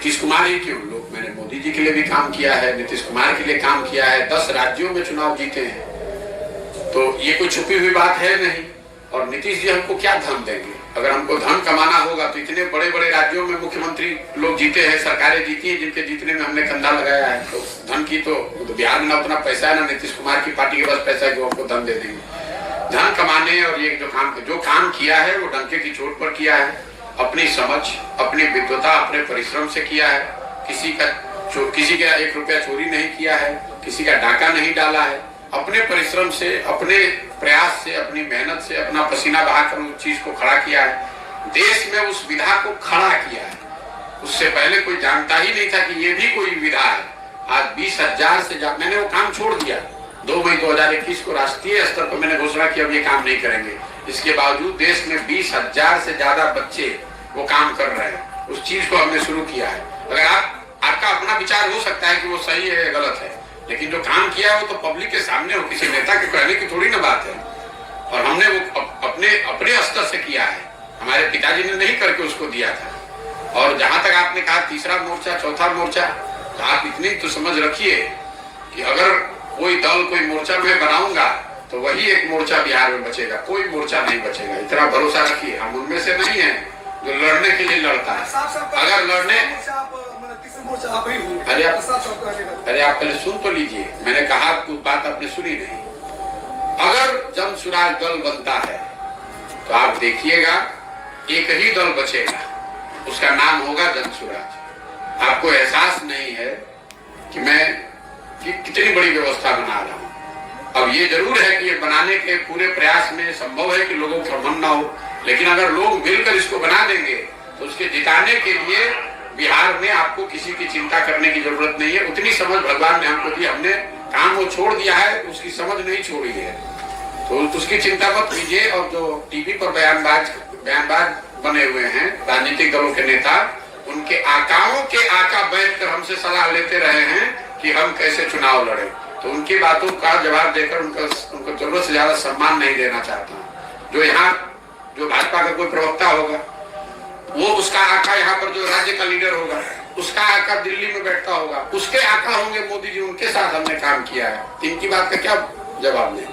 नीतीश कुमार ही क्यों, लोग मैंने मोदी जी के लिए भी काम किया है, नीतीश कुमार के लिए काम किया है, 10 राज्यों में चुनाव जीते हैं, तो ये कोई छुपी हुई बात है नहीं। और नीतीश जी हमको क्या धन देंगे? अगर हमको धन कमाना होगा तो इतने बड़े बड़े राज्यों में मुख्यमंत्री लोग जीते हैं, सरकारें जीती हैं, जिनके जीतने में हमने कंधा लगाया है। तो धन की तो बिहार में ना उतना पैसा है, ना नीतीश कुमार की पार्टी के पास पैसा है जो हमको धन दे देंगे। धन कमाने और ये जो काम किया है वो डंके की चोट पर किया है, अपनी समझ, अपनी विद्वता, अपने परिश्रम से किया है। किसी का 1 रुपया चोरी नहीं किया है, किसी का डाका नहीं डाला है, अपने परिश्रम से, अपने प्रयास से, अपनी मेहनत से, अपना पसीना बहाकर उस चीज को खड़ा किया है। देश में उस विधा को खड़ा किया है। उससे पहले कोई जानता ही नहीं था कि ये भी कोई विधा है। आज 20,000 से ज्यादा मैंने वो काम छोड़ दिया। 2 मई 2021 को राष्ट्रीय स्तर पर मैंने घोषणा की अब ये काम नहीं करेंगे। इसके बावजूद देश में 20,000 से ज्यादा बच्चे वो काम कर रहे हैं। उस चीज को हमने शुरू किया है। अगर आपका अपना विचार हो सकता है कि वो सही है या गलत है, लेकिन जो काम किया है वो तो पब्लिक के सामने हो, किसी नेता के कहने की थोड़ी ना बात है। और हमने वो अपने स्तर से किया है, हमारे पिताजी ने नहीं करके उसको दिया था। और जहां तक आपने कहा तीसरा मोर्चा, चौथा मोर्चा, तो आप इतनी तो समझ रखिए कि अगर कोई दल, कोई मोर्चा मैं बनाऊंगा तो वही एक मोर्चा बिहार में बचेगा, कोई मोर्चा नहीं बचेगा। इतना भरोसा रखिए। हम उनमें से नहीं है जो लड़ने के लिए लड़ता है। अगर लड़ने अरे आप पहले सुन तो लीजिए, मैंने कहा कुछ बात आपने सुनी नहीं। अगर जन सुराज दल बनता है तो आप देखिएगा एक ही दल बचेगा, उसका नाम होगा जन सुराज। आपको एहसास नहीं है कि मैं कितनी बड़ी व्यवस्था बना रहा हूं। अब ये जरूर है कि ये बनाने के पूरे प्रयास में संभव है कि लोगों को भ्रम ना हो, लेकिन अगर लोग मिलकर इसको बना देंगे तो उसके जिताने के लिए बिहार में आपको किसी की चिंता करने की जरूरत नहीं है। उतनी समझ भगवान ने हमको दी, हमने काम वो छोड़ दिया है, उसकी समझ नहीं छोड़ी है, तो उसकी चिंता मत कीजिए। और जो टीवी पर बयानबाज बने हुए हैं राजनीतिक दलों के नेता, उनके आकाओं के आका बैठकर हमसे सलाह लेते रहे हैं कि हम कैसे चुनाव लड़े, तो उनकी बातों का जवाब देकर उनको जरूरत से ज्यादा सम्मान नहीं देना चाहता। जो भाजपा का कोई प्रवक्ता होगा वो उसका आका, यहाँ पर जो राज्य का लीडर होगा उसका आका दिल्ली में बैठता होगा, उसके आका होंगे मोदी जी, उनके साथ हमने काम किया है। इनकी बात का क्या जवाब दें?